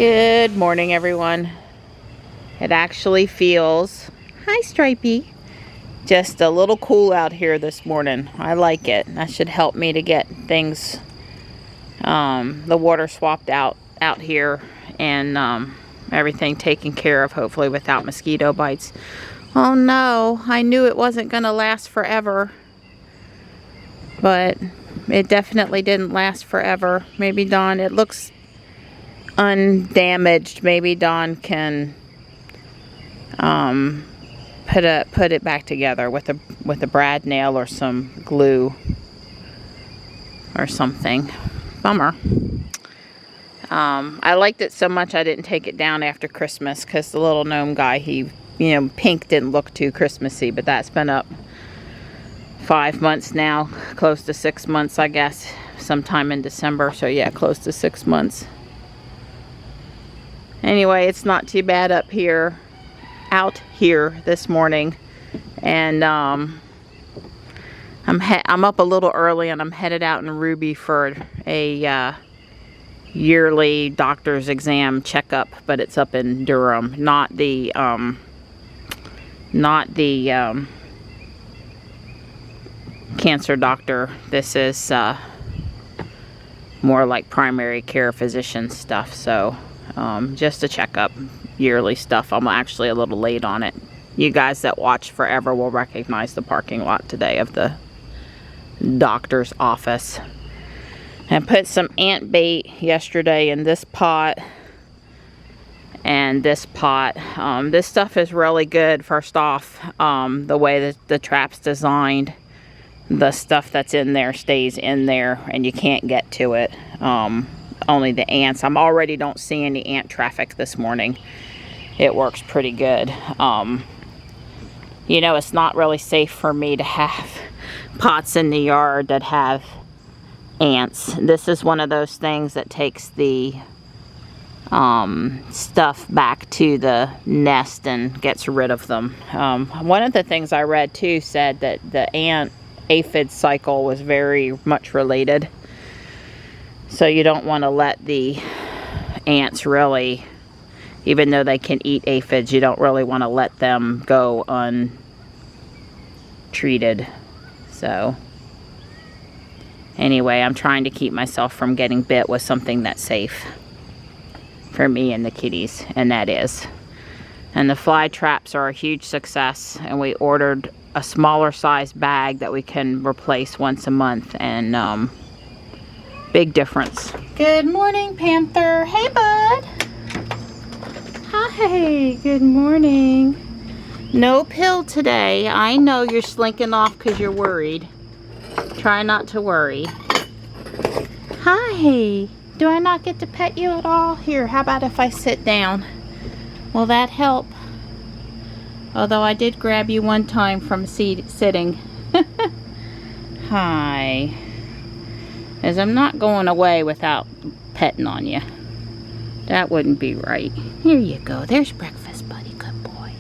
Good morning, everyone. It actually feels, hi Stripey, just a little cool out here this morning. I like it. That should help me to get things, the water swapped out here and everything taken care of, hopefully without mosquito bites. Oh no, I knew it wasn't going to last forever, but it definitely didn't last forever. Maybe Dawn, it looks undamaged. Maybe Dawn can put it back together with a brad nail or some glue or something. Bummer. I liked it so much I didn't take it down after Christmas because the little gnome guy, pink didn't look too Christmassy, but that's been up 5 months now, close to 6 months, I guess, sometime in December. So yeah, close to 6 months. Anyway, it's not too bad out here this morning, and I'm up a little early, and I'm headed out in Ryobi for a yearly doctor's exam checkup, but it's up in Durham, not the cancer doctor. This is more like primary care physician stuff. So just a checkup, yearly stuff. I'm actually a little late on it. You guys that watch forever will recognize the parking lot today of the doctor's office. I put some ant bait yesterday in this pot and this pot. This stuff is really good. First off, the way that the trap's designed, the stuff that's in there stays in there and you can't get to it. Only the ants. Already don't see any ant traffic this morning. It works pretty good. It's not really safe for me to have pots in the yard that have ants. This is one of those things that takes the stuff back to the nest and gets rid of them. One of the things I read too said that the ant aphid cycle was very much related. So you don't want to let the ants really, even though they can eat aphids, you don't really want to let them go untreated. So anyway, I'm trying to keep myself from getting bit with something that's safe for me and the kitties, and that is. And the fly traps are a huge success, and we ordered a smaller size bag that we can replace once a month, and big difference. Good morning, Panther. Hey, bud. Hi, good morning. No pill today. I know you're slinking off because you're worried. Try not to worry. Hi. Do I not get to pet you at all? Here, how about if I sit down? Will that help? Although I did grab you one time from sitting. Hi. As I'm not going away without petting on you. That wouldn't be right. Here you go. There's breakfast, buddy. Good boy.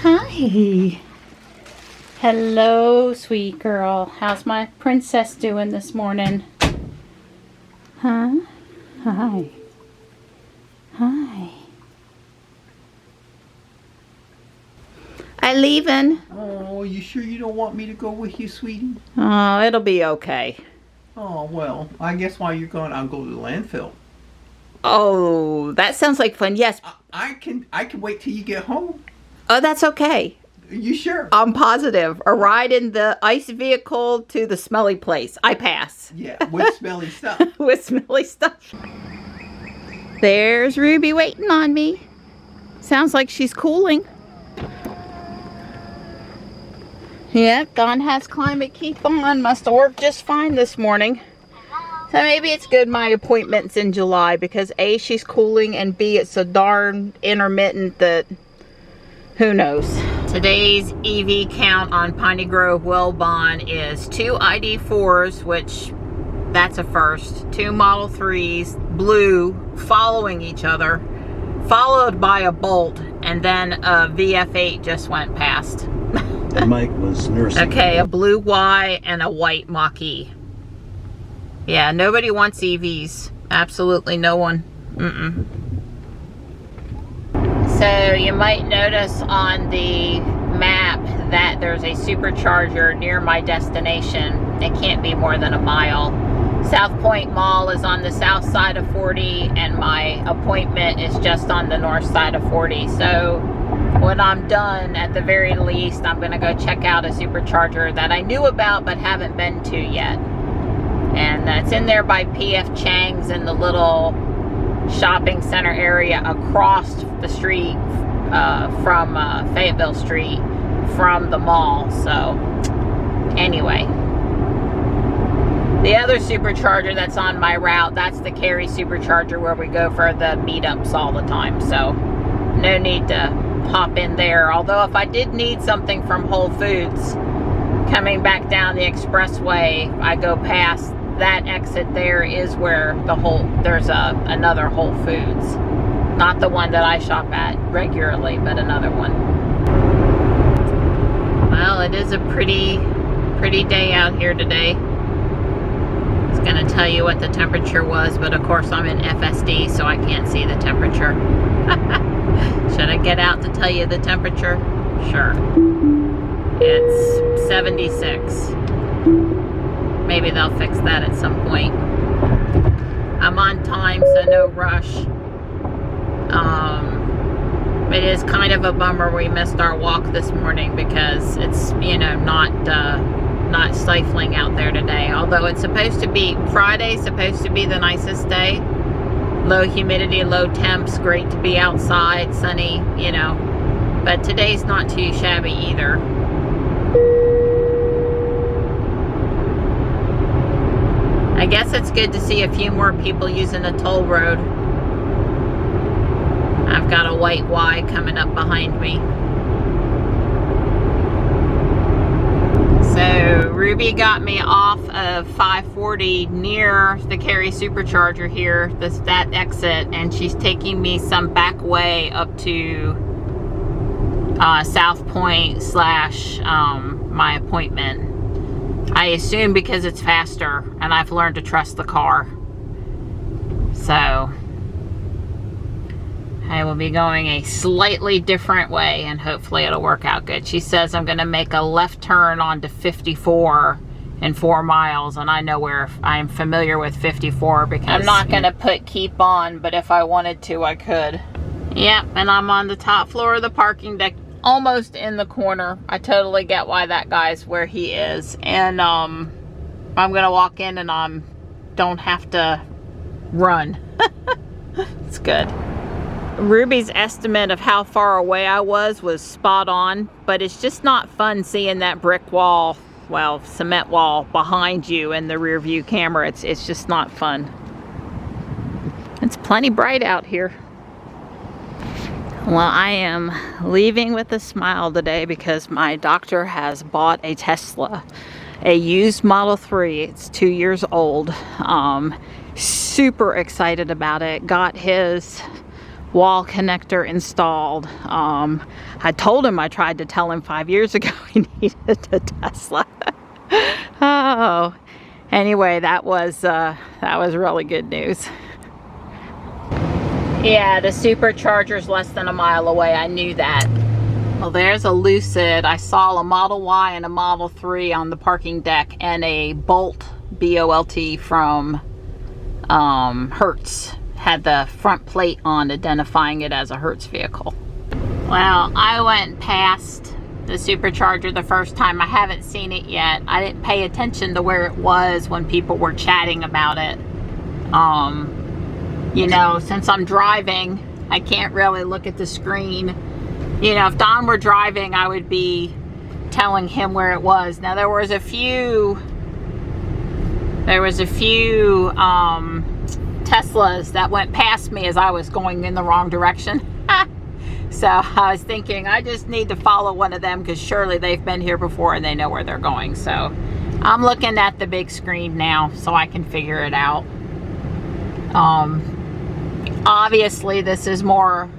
Hi. Hello, sweet girl. How's my princess doing this morning? Huh? Hi. Hi. I leaving. Oh, you sure you don't want me to go with you, sweetie? Oh, it'll be okay. Oh, well, I guess while you're gone, I'll go to the landfill. Oh, that sounds like fun. Yes. I can wait till you get home. Oh, that's okay. You sure? I'm positive. A ride in the ice vehicle to the smelly place. I pass. Yeah, with smelly stuff. With smelly stuff. There's Ruby waiting on me. Sounds like she's cooling. Yep, Dawn has Climate Keep on. Must have worked just fine this morning. So maybe it's good my appointment's in July because A, she's cooling, and B, it's so darn intermittent that who knows. Today's EV count on Piney Grove Wellbon is 2 ID4s, which that's a first, 2 Model 3s, blue, following each other, followed by a Bolt, and then a VF8 just went past. That Mike was nursing. Okay, a blue Y and a white Mach-E. Yeah, nobody wants EVs. Absolutely no one. So you might notice on the map that there's a supercharger near my destination. It can't be more than a mile. South Point Mall is on the south side of 40 and my appointment is just on the north side of 40. So when I'm done, at the very least, I'm gonna go check out a supercharger that I knew about but haven't been to yet. And it's in there by PF Chang's in the little shopping center area across the street from Fayetteville Street from the mall. So anyway, the other supercharger that's on my route, that's the Cary supercharger where we go for the meetups all the time. So no need to hop in there. Although if I did need something from Whole Foods coming back down the expressway, I go past that exit there is where there's another Whole Foods. Not the one that I shop at regularly, but another one. Well, it is a pretty day out here today. It's gonna tell you what the temperature was, but of course I'm in FSD, so I can't see the temperature. Should I get out to tell you the temperature? Sure. It's 76. Maybe they'll fix that at some point. I'm on time, so no rush. It is kind of a bummer we missed our walk this morning because it's, you know, not stifling out there today. Although it's supposed to be, Friday's supposed to be the nicest day. Low humidity, low temps, great to be outside, sunny, you know. But today's not too shabby either. I guess it's good to see a few more people using the toll road. I've got a white Y coming up behind me. So Ruby got me off of 540 near the Cary supercharger here, that exit, and she's taking me some back way up to South Point / my appointment. I assume because it's faster and I've learned to trust the car. So I will be going a slightly different way and hopefully it'll work out good. She says I'm gonna make a left turn onto 54 in 4 miles, and I know where I'm familiar with 54 because I'm not gonna put keep on, but if I wanted to, I could. Yep, and I'm on the top floor of the parking deck, almost in the corner. I totally get why that guy's where he is. And I'm gonna walk in and don't have to run. It's good. Ruby's estimate of how far away I was spot on, but it's just not fun seeing that brick wall, well, cement wall behind you in the rear view camera. It's just not fun. It's plenty bright out here. Well, I am leaving with a smile today because my doctor has bought a Tesla, a used Model 3. It's 2 years old. Super excited about it. Got his wall connector installed. I told him, I tried to tell him 5 years ago he needed a Tesla. Oh, anyway, that was really good news. Yeah, the supercharger's less than a mile away. I knew that. Well, there's a Lucid. I saw a Model Y and a Model 3 on the parking deck, and a Bolt, B-O-L-T, from Hertz. Had the front plate on identifying it as a Hertz vehicle. Well, I went past the supercharger the first time. I haven't seen it yet. I didn't pay attention to where it was when people were chatting about it. You know, since I'm driving, I can't really look at the screen. You know, if Don were driving, I would be telling him where it was. Now, there was a few Teslas that went past me as I was going in the wrong direction. So I was thinking, I just need to follow one of them because surely they've been here before and they know where they're going. So I'm looking at the big screen now so I can figure it out. Obviously this is more,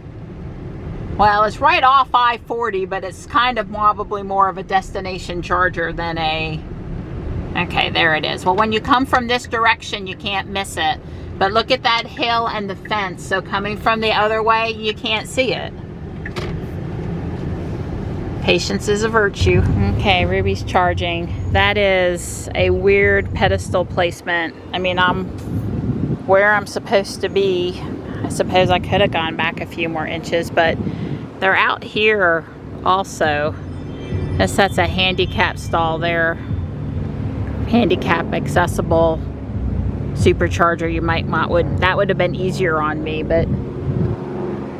well, it's right off I-40, but it's kind of probably more of a destination charger than a, okay, there it is. Well, when you come from this direction, you can't miss it. But look at that hill and the fence. So coming from the other way, you can't see it. Patience is a virtue. Okay, Ruby's charging. That is a weird pedestal placement. I mean, I'm where I'm supposed to be. I suppose I could have gone back a few more inches, but they're out here also. This that's a handicap stall there. Handicap accessible supercharger. You might that would have been easier on me, but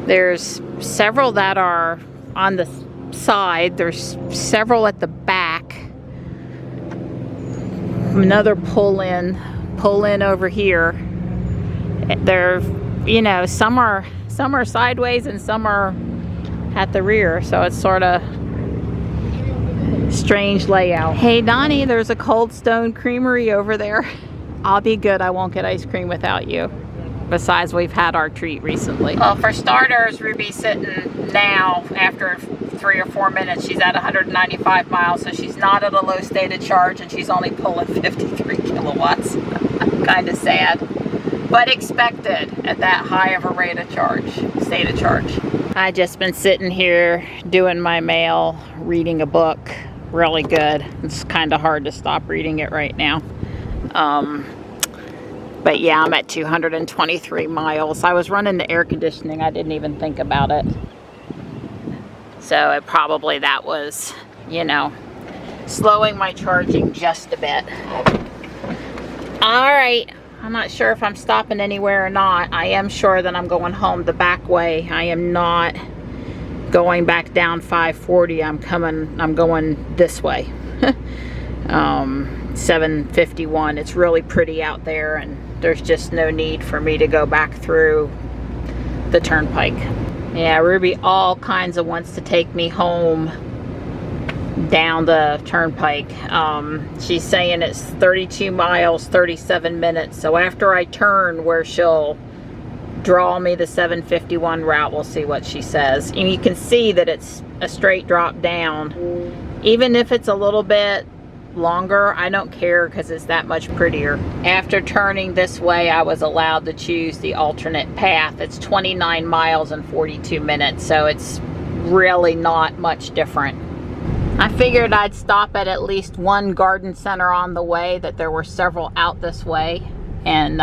there's several that are on the side. There's several at the back. Another pull in over here. They're, you know, some are sideways and some are at the rear, so it's sort of strange layout. Hey Donnie, there's a Cold Stone Creamery over there. I'll be good. I won't get ice cream without you. Besides, we've had our treat recently. Well, for starters, Ruby's sitting now after 3 or 4 minutes. She's at 195 miles, so she's not at a low state of charge, and she's only pulling 53 kilowatts. Kind of sad, but expected at that high of a rate of charge, state of charge. I just been sitting here doing my mail, reading a book. Really good. It's kind of hard to stop reading it right now. But yeah, I'm at 223 miles. I was running the air conditioning. I didn't even think about it. So that was, you know, slowing my charging just a bit. All right. I'm not sure if I'm stopping anywhere or not. I am sure that I'm going home the back way. I am not going back down 540. I'm going this way. 751. It's really pretty out there, and there's just no need for me to go back through the turnpike. Yeah, Ruby all kinds of wants to take me home down the turnpike. She's saying it's 32 miles, 37 minutes. So after I turn where she'll draw me the 751 route, we'll see what she says. And you can see that it's a straight drop down. Even if it's a little bit longer, I don't care because it's that much prettier. After turning this way, I was allowed to choose the alternate path. It's 29 miles and 42 minutes, so it's really not much different. I figured I'd stop at least one garden center on the way, that there were several out this way. And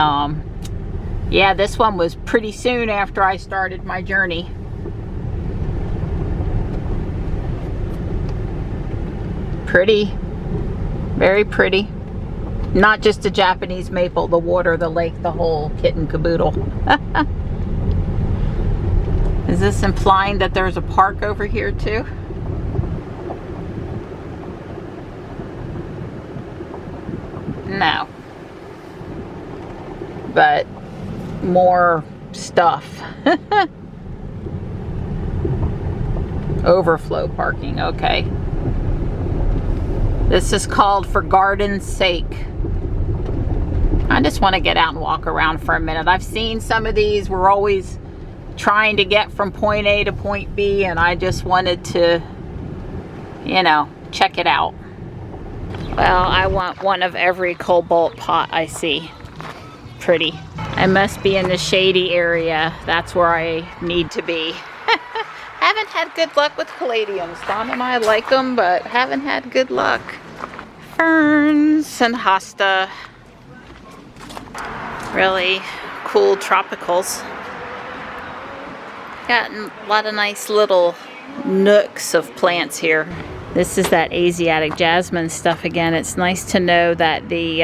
yeah, this one was pretty soon after I started my journey. Pretty. Very pretty. Not just a Japanese maple, the water, the lake, the whole kit and caboodle. Is this implying that there's a park over here too? No. But more stuff. Overflow parking, okay. This is called For Garden's Sake. I just want to get out and walk around for a minute. I've seen some of these. We're always trying to get from point A to point B, and I just wanted to, you know, check it out. Well, I want one of every cobalt pot I see. Pretty. I must be in the shady area. That's where I need to be. Haven't had good luck with caladiums. Don and I like them, but haven't had good luck. Ferns and hosta. Really cool tropicals. Got a lot of nice little nooks of plants here. This is that Asiatic jasmine stuff again. It's nice to know that the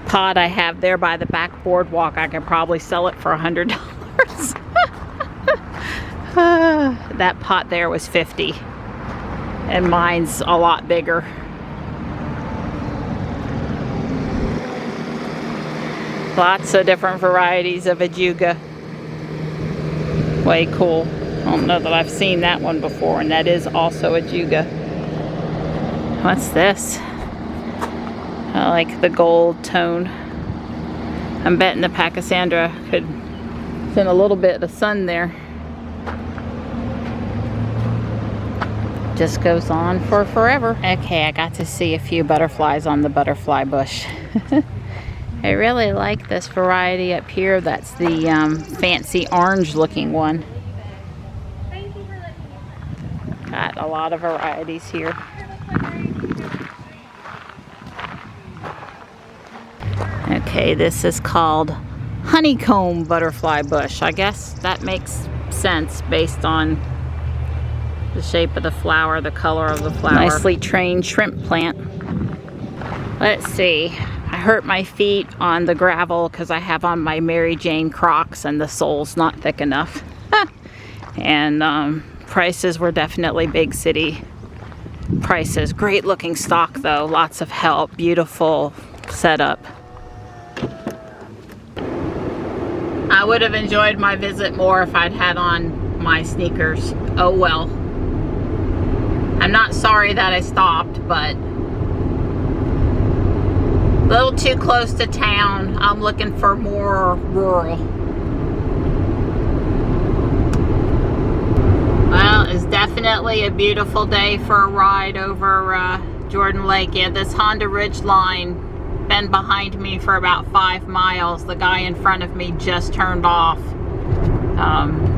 pot I have there by the back boardwalk, I can probably sell it for $100. That pot there was $50, and mine's a lot bigger. Lots of different varieties of ajuga. Way cool. I don't know that I've seen that one before, and that is also ajuga. What's this? I like the gold tone. I'm betting the Pachysandra could send a little bit of sun there. Just goes on for forever. Okay, I got to see a few butterflies on the butterfly bush. I really like this variety up here. That's the fancy orange looking one. Got a lot of varieties here. Okay, this is called honeycomb butterfly bush. I guess that makes sense based on the shape of the flower, the color of the flower. Nicely trained shrimp plant. Let's see. I hurt my feet on the gravel because I have on my Mary Jane Crocs and the sole's not thick enough. And prices were definitely big city prices. Great looking stock though. Lots of help. Beautiful setup. I would have enjoyed my visit more if I'd had on my sneakers. Oh well. I'm not sorry that I stopped, but a little too close to town. I'm looking for more rural. Well, it's definitely a beautiful day for a ride over Jordan Lake. Yeah, this Honda Ridgeline been behind me for about 5 miles. The guy in front of me just turned off.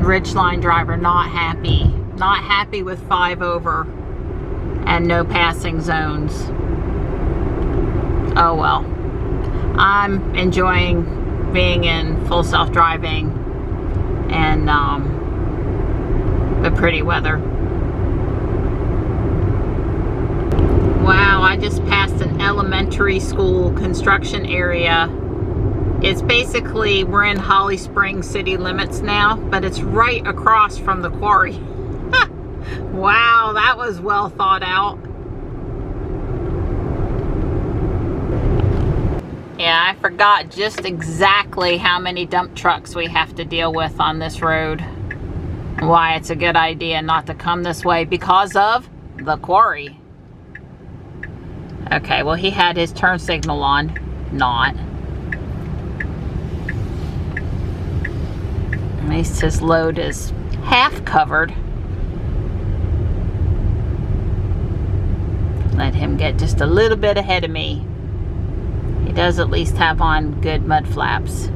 Ridgeline driver not happy. Not happy with 5 over and no passing zones. Oh well. I'm enjoying being in full self-driving and the pretty weather. Wow, I just passed an elementary school construction area. It's basically, we're in Holly Springs city limits now, but it's right across from the quarry. Wow, that was well thought out. Yeah, I forgot just exactly how many dump trucks we have to deal with on this road. Why it's a good idea not to come this way because of the quarry. Okay, well he had his turn signal on. Not. At least his load is half covered. Let him get just a little bit ahead of me. He does at least have on good mud flaps.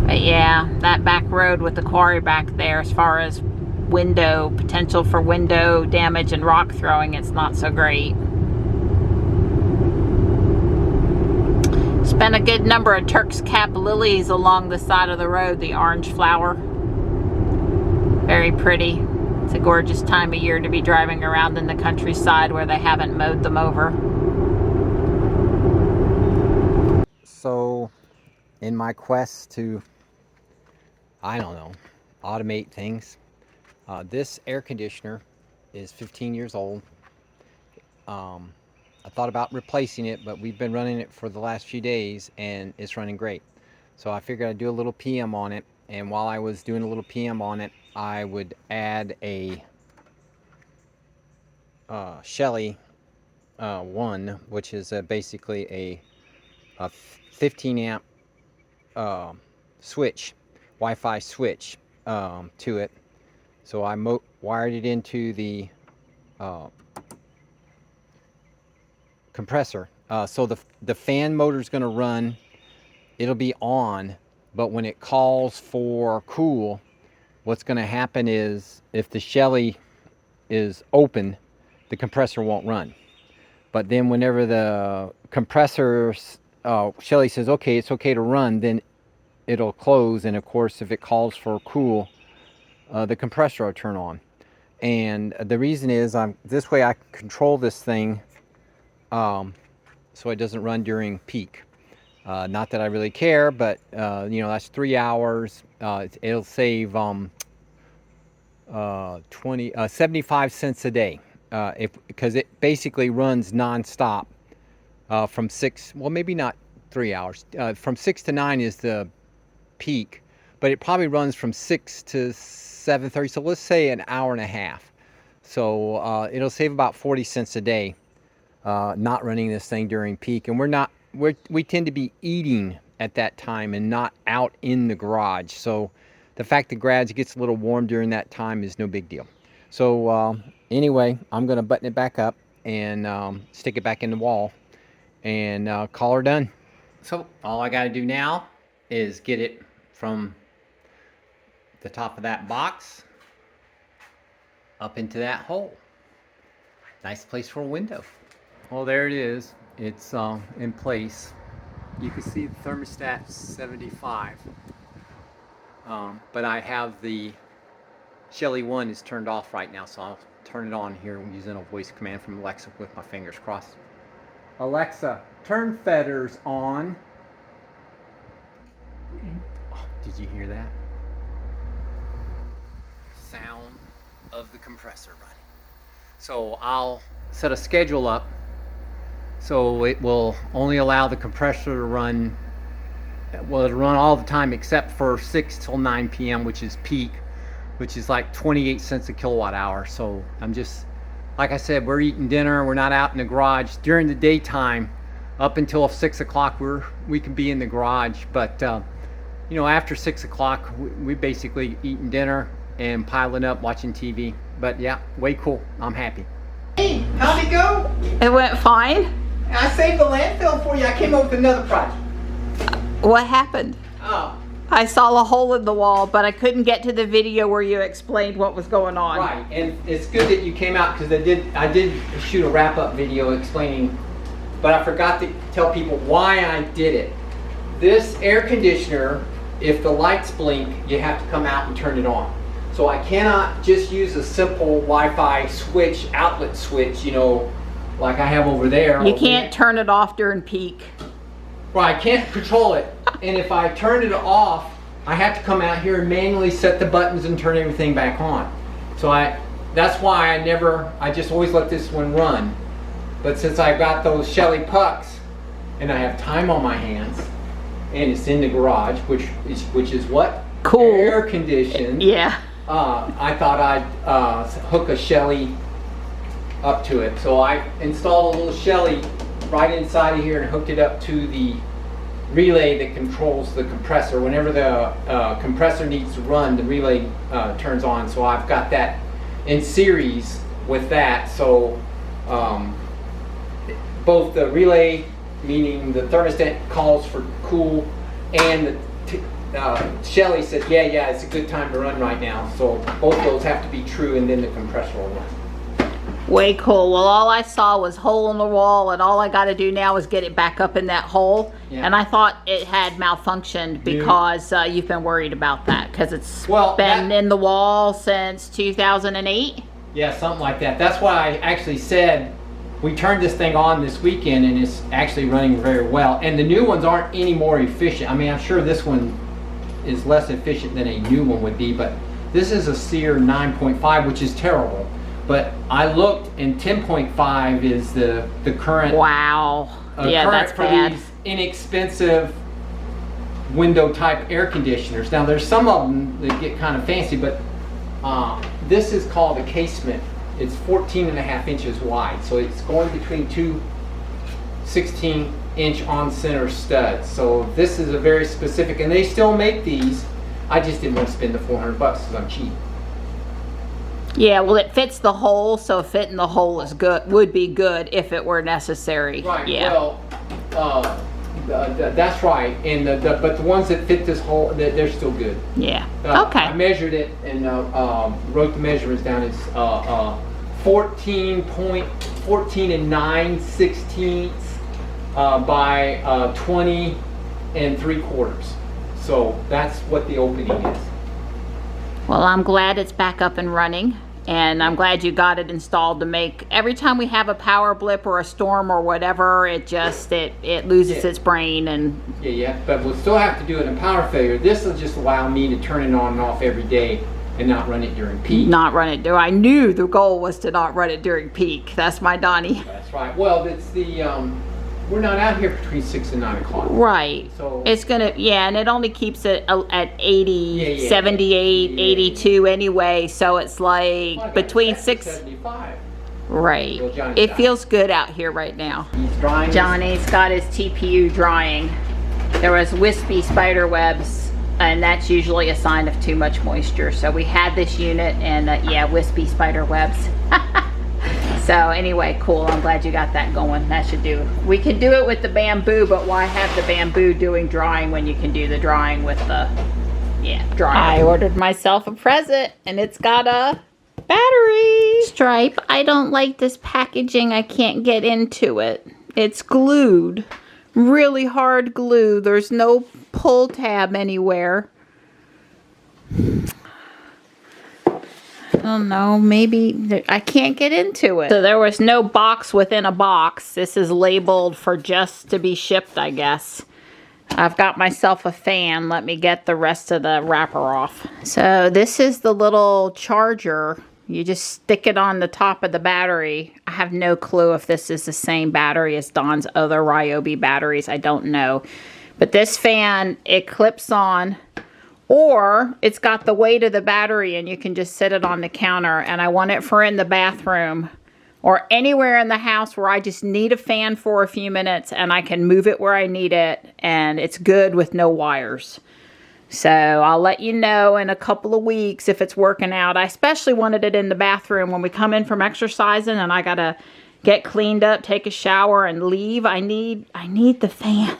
But yeah, that back road with the quarry back there, as far as potential for window damage and rock throwing, it's not so great. Spent a good number of Turk's Cap lilies along the side of the road, the orange flower. Very pretty. It's a gorgeous time of year to be driving around in the countryside where they haven't mowed them over. So, in my quest to, I don't know, automate things, this air conditioner is 15 years old. I thought about replacing it, but we've been running it for the last few days and it's running great. So I figured I'd do a little PM on it, and while I was doing a little PM on it, I would add a Shelly 1, which is basically a 15 amp switch, Wi-Fi switch to it. So I wired it into the compressor. So the fan motor is going to run. It'll be on, but when it calls for cool, what's going to happen is if the Shelly is open, the compressor won't run. But then whenever the compressor Shelly says, okay, it's okay to run, then it'll close. And of course, if it calls for cool, the compressor will turn on. And the reason is this way I control this thing so it doesn't run during peak. Not that I really care, but you know, that's 3 hours. It'll save 75 cents a day because it basically runs non-stop from 6, well maybe not 3 hours, from 6 to 9 is the peak, but it probably runs from 6 to 7:30, so let's say an hour and a half. So it'll save about 40 cents a day not running this thing during peak. And we tend to be eating at that time and not out in the garage, so the fact the garage gets a little warm during that time is no big deal. So anyway, I'm going to button it back up and stick it back in the wall and call her done. So all I got to do now is get it from the top of that box up into that hole. Nice place for a window. Well, there it is. It's in place. You can see the thermostat 75. But I have the Shelly 1 is turned off right now, so I'll turn it on here using a voice command from Alexa with my fingers crossed. Alexa, turn feathers on. Oh, did you hear that? Sound of the compressor running. So I'll set a schedule up so it will only allow the compressor to run. Well, it'll run all the time except for 6 till 9 p.m., which is peak, which is like 28 cents a kilowatt hour. So I'm just, like I said, we're eating dinner. We're not out in the garage during the daytime. Up until 6 o'clock, we can be in the garage. But you know, after 6 o'clock, we basically eating dinner and piling up, watching TV. But yeah, way cool. I'm happy. Hey, how'd it go? It went fine. I saved the landfill for you. I came up with another project. What happened? Oh. I saw a hole in the wall, but I couldn't get to the video where you explained what was going on. Right, and it's good that you came out because I did shoot a wrap-up video explaining, but I forgot to tell people why I did it. This air conditioner, if the lights blink, you have to come out and turn it on. So I cannot just use a simple Wi-Fi switch, outlet switch, you know, like I have over there. You can't turn it off during peak. Right, I can't control it. And if I turn it off, I have to come out here and manually set the buttons and turn everything back on. So that's why I just always let this one run. But since I got those Shelly pucks and I have time on my hands and it's in the garage, which is what? Cool. Air conditioned. Yeah. I thought I'd hook a Shelly up to it. So I installed a little Shelly right inside of here and hooked it up to the relay that controls the compressor. Whenever the compressor needs to run, the relay turns on. So I've got that in series with that. So both the relay, meaning the thermostat calls for cool, and Shelly said, yeah, it's a good time to run right now. So both those have to be true, and then the compressor will run. Way cool. Well, all I saw was hole in the wall, and all I got to do now is get it back up in that hole. Yeah. And I thought it had malfunctioned because you've been worried about that because it's been in the wall since 2008. Yeah, something like that. That's why I actually said we turned this thing on this weekend, and it's actually running very well. And the new ones aren't any more efficient. I mean, I'm sure this one is less efficient than a new one would be, but this is a Sear 9.5, which is terrible. But I looked, and 10.5 is the current. Wow. Yeah, current that's bad. These inexpensive window type air conditioners. Now there's some of them that get kind of fancy, but this is called a casement. It's 14.5 inches wide, so it's going between two 16-inch on-center studs. So this is a very specific, and they still make these. I just didn't want to spend the $400 because I'm cheap. Yeah, well, it fits the hole, so fitting the hole is good. Would be good if it were necessary. Right. Yeah. Well, that's right. And but the ones that fit this hole, they're still good. Yeah. Okay. I measured it and wrote the measurements down. It's 14 9/16 by 20 3/4. So that's what the opening is. Well, I'm glad it's back up and running, and I'm glad you got it installed to make, every time we have a power blip or a storm or whatever, it loses its brain. And yeah, but we'll still have to do it in power failure. This will just allow me to turn it on and off every day and not run it during peak. Not run it. I knew the goal was to not run it during peak. That's my Donnie. That's right. Well, it's the we're not out here between 6 and 9 o'clock. Right. So it's gonna, and it only keeps it at 80, 78, 82 anyway. So it's like between 6. 75. Right. Well, it feels good out here right now. He's drying. Johnny's got his TPU drying. There was wispy spider webs, and that's usually a sign of too much moisture. So we had this unit, and wispy spider webs. So anyway, cool. I'm glad you got that going. That should do. We could do it with the bamboo, but why have the bamboo doing drying when you can do the drying with the dryer? I ordered myself a present, and it's got a Battery! Stripe, I don't like this packaging. I can't get into it. It's glued. Really hard glue. There's no pull tab anywhere. I don't know, maybe I can't get into it. So there was no box within a box. This is labeled for just to be shipped, I guess. I've got myself a fan. Let me get the rest of the wrapper off. So this is the little charger. You just stick it on the top of the battery. I have no clue if this is the same battery as Don's other Ryobi batteries. I don't know. But this fan, it clips on, or it's got the weight of the battery and you can just sit it on the counter. And I want it for in the bathroom or anywhere in the house where I just need a fan for a few minutes and I can move it where I need it. And it's good with no wires. So I'll let you know in a couple of weeks if it's working out. I especially wanted it in the bathroom when we come in from exercising and I gotta get cleaned up, take a shower and leave. I need the fan.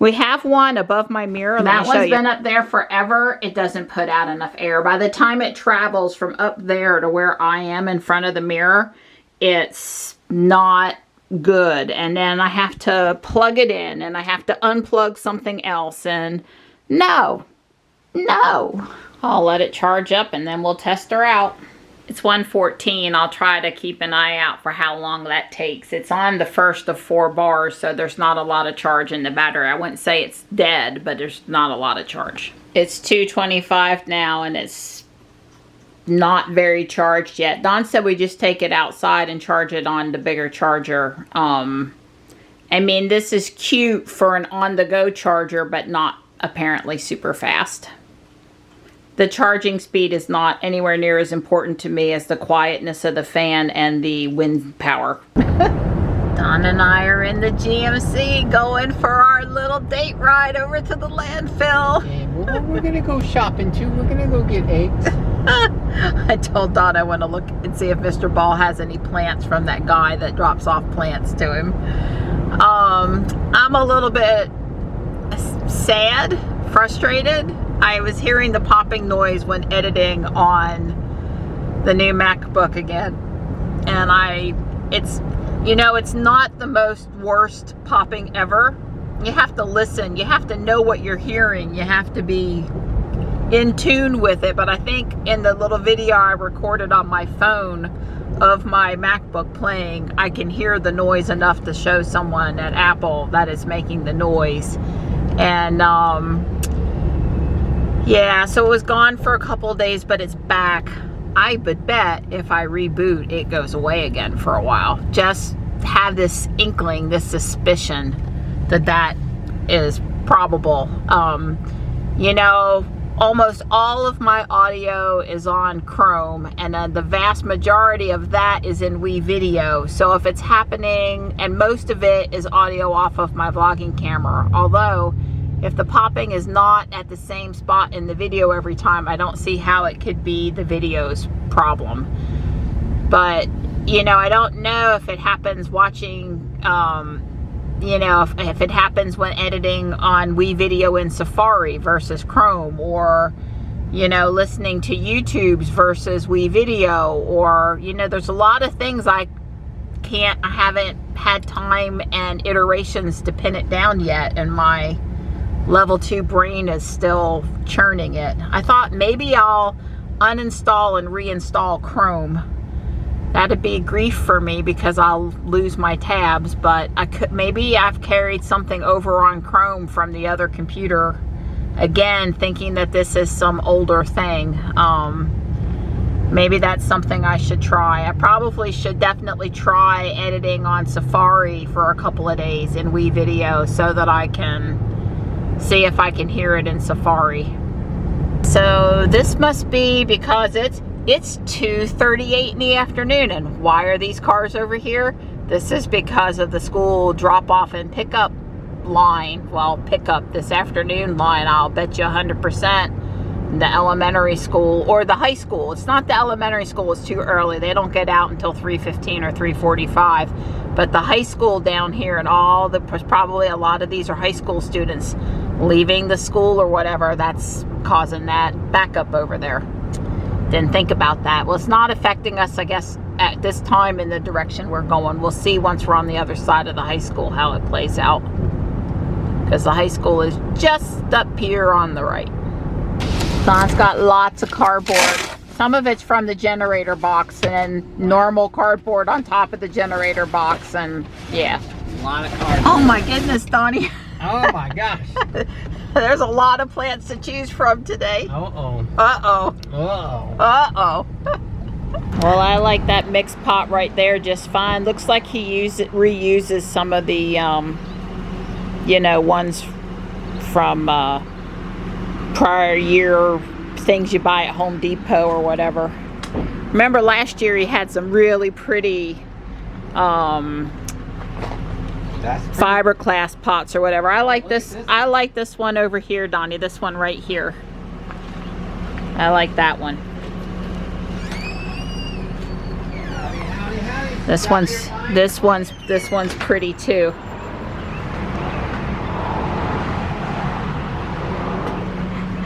We have one above my mirror. That one's been up there forever. It doesn't put out enough air. By the time it travels from up there to where I am in front of the mirror, it's not good. And then I have to plug it in and I have to unplug something else. And no. I'll let it charge up and then we'll test her out. It's 1:14. I'll try to keep an eye out for how long that takes. It's on the first of 4 bars, so there's not a lot of charge in the battery. I wouldn't say it's dead, but there's not a lot of charge. It's 2:25 now, and it's not very charged yet. Don said we just take it outside and charge it on the bigger charger. I mean, this is cute for an on-the-go charger, but not apparently super fast. The charging speed is not anywhere near as important to me as the quietness of the fan and the wind power. Don and I are in the GMC going for our little date ride over to the landfill. And we're gonna go shopping too. We're gonna go get eggs. I told Don I want to look and see if Mr. Ball has any plants from that guy that drops off plants to him. I'm a little bit sad, frustrated. I was hearing the popping noise when editing on the new MacBook again. And it's not the most worst popping ever. You have to listen. You have to know what you're hearing. You have to be in tune with it. But I think in the little video I recorded on my phone of my MacBook playing, I can hear the noise enough to show someone at Apple that is making the noise. And yeah, so it was gone for a couple of days, but it's back. I would bet if I reboot, it goes away again for a while. Just have this inkling, this suspicion that is probable. You know, almost all of my audio is on Chrome, and the vast majority of that is in WeVideo. So if it's happening, and most of it is audio off of my vlogging camera, although if the popping is not at the same spot in the video every time, I don't see how it could be the video's problem. But, you know, I don't know if it happens watching, you know, if it happens when editing on WeVideo in Safari versus Chrome, or, you know, listening to YouTube's versus WeVideo, or, you know, there's a lot of things I haven't had time and iterations to pin it down yet, and my level 2 brain is still churning it. I thought maybe I'll uninstall and reinstall Chrome. That'd be grief for me because I'll lose my tabs, but maybe I've carried something over on Chrome from the other computer, again, thinking that this is some older thing. Maybe that's something I should try. I probably should definitely try editing on Safari for a couple of days in WeVideo so that I can see if I can hear it in Safari. So this must be because it's 2:38 in the afternoon, and why are these cars over here? This is because of the school drop-off and pickup line. Well, pickup this afternoon line, I'll bet you 100%. The elementary school or the high school. It's not the elementary school, it's too early. They don't get out until 3:15 or 3:45. But the high school down here, and probably a lot of these are high school students leaving the school or whatever, that's causing that backup over there. Didn't think about that. Well, it's not affecting us, I guess, at this time in the direction we're going. We'll see once we're on the other side of the high school how it plays out. Because the high school is just up here on the right. Don's got lots of cardboard. Some of it's from the generator box and normal cardboard on top of the generator box, and yeah. A lot of cardboard. Oh my goodness, Donnie. Oh my gosh. There's a lot of plants to choose from today. Uh-oh. Uh-oh. Uh-oh. Uh-oh. Well, I like that mixed pot right there just fine. Looks like he reuses some of the, you know, ones from prior year things you buy at Home Depot or whatever. Remember last year he had some really pretty fiberglass pots or whatever. I like this. I like this one over here, Donnie. This one right here. I like that one. This one's pretty too.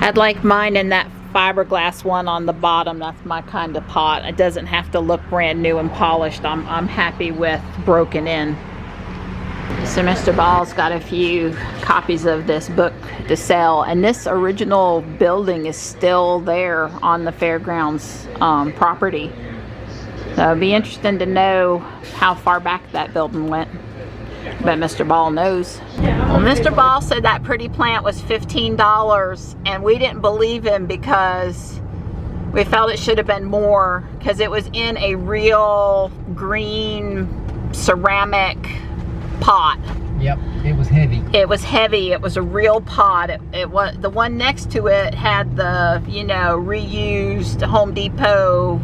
I'd like mine in that fiberglass one on the bottom. That's my kind of pot. It doesn't have to look brand new and polished. I'm happy with broken in. So Mr. Ball's got a few copies of this book to sell, and this original building is still there on the fairgrounds property. So it'd be interesting to know how far back that building went. But Mr. Ball knows. Well, Mr. Ball said that pretty plant was $15, and we didn't believe him because we felt it should have been more, because it was in a real green ceramic pot. Yep, it was heavy. It was heavy. It was a real pot. It was the one next to it had the, you know, reused Home Depot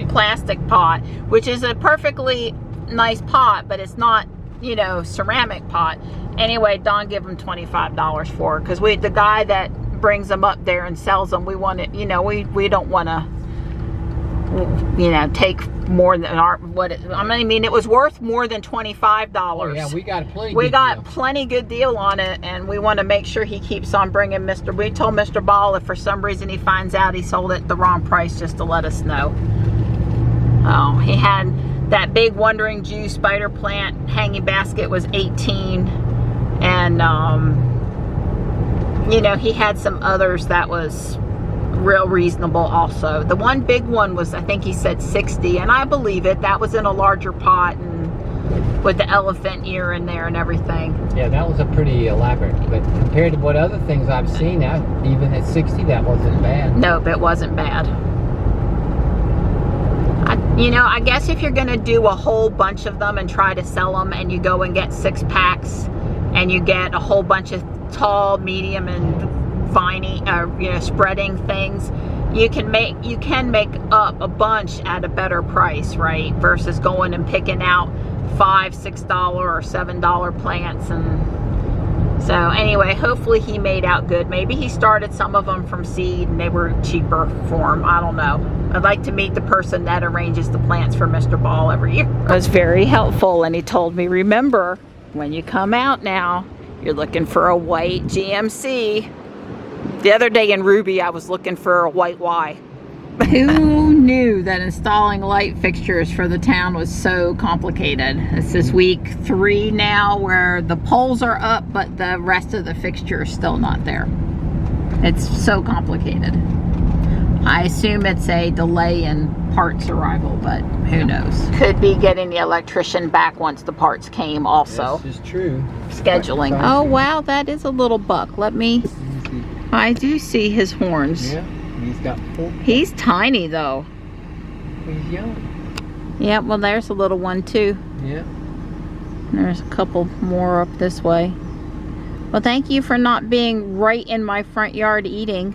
plastic pot, which is a perfectly nice pot, but it's not, you know, ceramic pot. Anyway, Don gave him $25 for it, because the guy that brings them up there and sells them, we want it, you know, we don't want to, you know, take more than our I mean it was worth more than $25. Oh, yeah, we got plenty good deal on it, and we want to make sure he keeps on bringing we told Mr. Ball if for some reason he finds out he sold it at the wrong price, just to let us know. Oh, he had that big Wandering Jew spider plant hanging basket was $18, and you know, he had some others that was real reasonable also. The one big one was, I think he said $60, and I believe it. That was in a larger pot and with the elephant ear in there and everything. Yeah, that was a pretty elaborate, but compared to what other things I've seen, even at $60, that wasn't bad. Nope, it wasn't bad. You know, I guess if you're going to do a whole bunch of them and try to sell them, and you go and get 6 packs and you get a whole bunch of tall, medium, and viney, you know, spreading things, you can make up a bunch at a better price, right? Versus going and picking out $5, $6 or $7 plants. And so anyway, hopefully he made out good. Maybe he started some of them from seed and they were cheaper for him. I don't know. I'd like to meet the person that arranges the plants for Mr. Ball every year. It was very helpful, and he told me, remember, when you come out now, you're looking for a white GMC. The other day in Ruby, I was looking for a white Y. Who knew that installing light fixtures for the town was so complicated? This is week 3 now, where the poles are up, but the rest of the fixture is still not there. It's so complicated. I assume it's a delay in parts arrival, but who knows? Could be getting the electrician back once the parts came also. This is true. Scheduling. Oh, wow, that is a little buck. Let me... I do see his horns. Yeah, he's got 4. He's tiny though. He's young. Yeah, well there's a little one too. Yeah. There's a couple more up this way. Well, thank you for not being right in my front yard eating.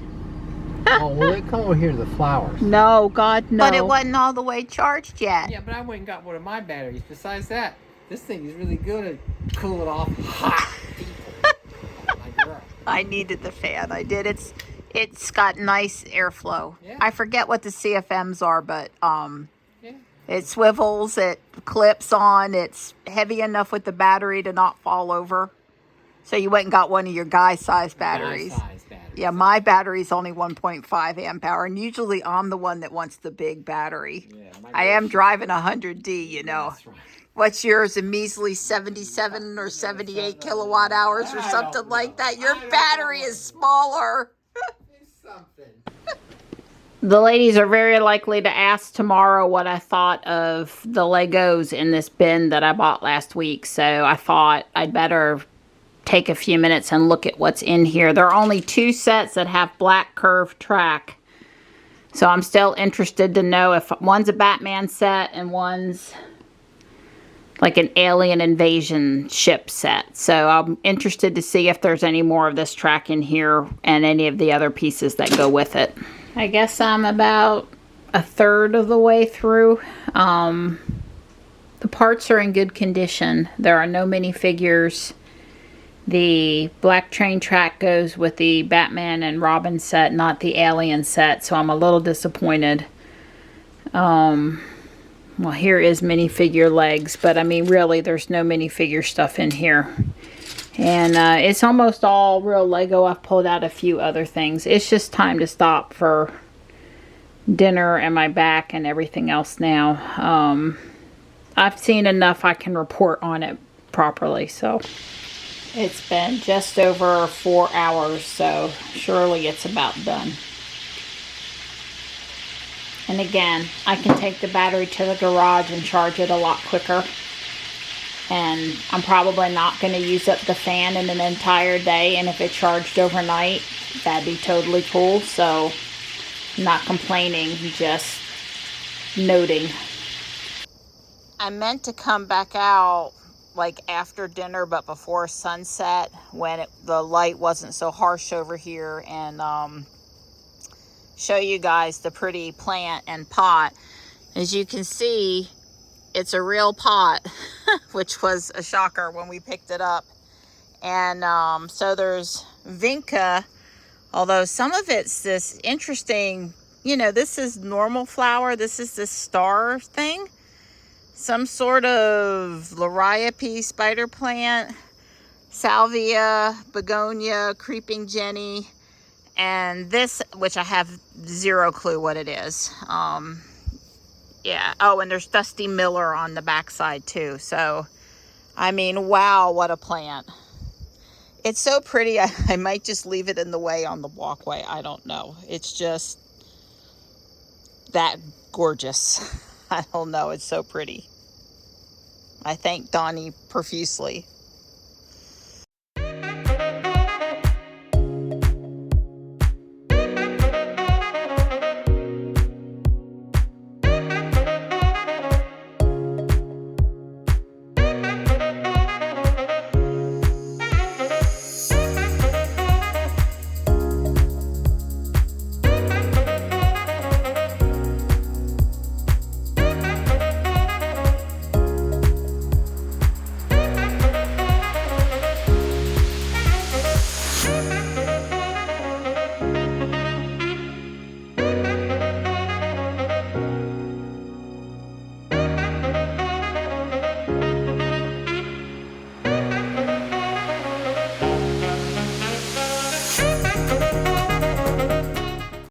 Oh, well, they come over here to the flowers. No, God, no. But it wasn't all the way charged yet. Yeah, but I went and got one of my batteries. Besides that, this thing is really good at cooling off hot people. My girl. I needed the fan. I did. It's got nice airflow. Yeah. I forget what the CFMs are, but Yeah. it swivels, it clips on, it's heavy enough with the battery to not fall over. So you went and got one of your guy-sized batteries. Guy-sized batteries. Yeah, my battery's only 1.5 amp hour, and usually I'm the one that wants the big battery. Yeah, I am driving a 100D, you know. That's right. What's yours? A measly 77 or 78 kilowatt hours or something like that. Your battery is smaller. The ladies are very likely to ask tomorrow what I thought of the Legos in this bin that I bought last week. So I thought I'd better take a few minutes and look at what's in here. There are only 2 sets that have black curved track. So I'm still interested to know if one's a Batman set and one's like an alien invasion ship set. So I'm interested to see if there's any more of this track in here and any of the other pieces that go with it. I guess I'm about a third of the way through. The parts are in good condition. There are no minifigures. The black train track goes with the Batman and Robin set, not the alien set, so I'm a little disappointed. Well, here is minifigure legs, but I mean, really, there's no minifigure stuff in here. And it's almost all real Lego. I've pulled out a few other things. It's just time to stop for dinner and my back and everything else now. I've seen enough I can report on it properly. So it's been just over 4 hours, so surely it's about done. And again, I can take the battery to the garage and charge it a lot quicker. And I'm probably not going to use up the fan in an entire day. And if it charged overnight, that'd be totally cool. So I'm not complaining, just noting. I meant to come back out like after dinner, but before sunset, when the light wasn't so harsh over here, and show you guys the pretty plant and pot. As you can see, it's a real pot, which was a shocker when we picked it up. And so there's vinca, although some of it's this interesting, you know, this is normal flower. This is this star thing. Some sort of Liriope spider plant, salvia, begonia, creeping jenny, and this, which I have zero clue what it is. Yeah. Oh, and there's Dusty Miller on the backside too. So, I mean, wow, what a plant. It's so pretty. I might just leave it in the way on the walkway. I don't know. It's just that gorgeous. I don't know. It's so pretty. I thank Donnie profusely.